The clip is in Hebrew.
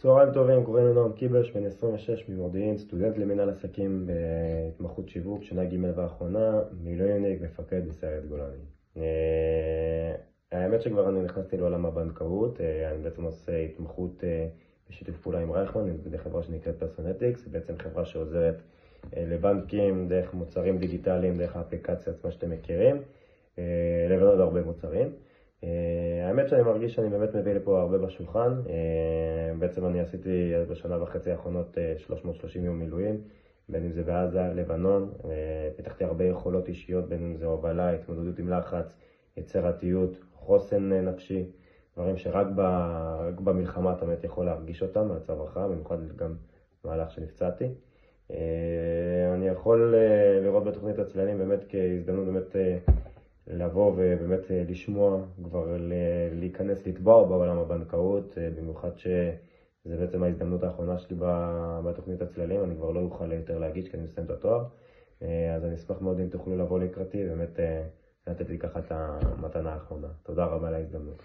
צהריים טובים, קוראים לי נועם קיבש, בן 26 ממודיעין, סטודנט למנהל עסקים בהתמחות שיווק, שנה ג' ואחרונה, מילואימניק, מפקד בסיירת גולני. האמת שכבר אני נכנסתי לעולם הבנקאות, אני בעצם עושה התמחות בשיתוף פעולה עם רייכמן, זה חברה שנקראת פרסונטיקס, זה בעצם חברה שעוזרת לבנקים דרך מוצרים דיגיטליים, דרך האפליקציה עצמה שאתם מכירים, לבנות עוד הרבה מוצרים. האמת שאני מרגיש שאני באמת מביא לפה הרבה בשולחן. בעצם אני עשיתי בשנה וחצי האחרונות 330 יום מילואים, בין אם זה בעזה, לבנון. פיתחתי הרבה יכולות אישיות, בין אם זה הובלה, התמודדות עם לחץ, יצירתיות, חוסן נפשי, דברים שרק במלחמה אתה באמת יכול להרגיש אותם מהצווארך, במיוחד גם במהלך שנפצעתי. אני יכול לראות בתוכנית הצללים באמת כהזדמנות באמת לבוא ובאמת לשמוע, כבר להיכנס לטבוע בעולם הבנקאות, במיוחד שזה בעצם ההזדמנות האחרונה שלי בתוכנית הצללים, אני כבר לא אוכל יותר להגיש כי אני מסיים את התואר, אז אני אשמח מאוד אם תוכלו לבוא לקראתי, באמת לתת לי ככה את המתנה האחרונה. תודה רבה על ההזדמנות.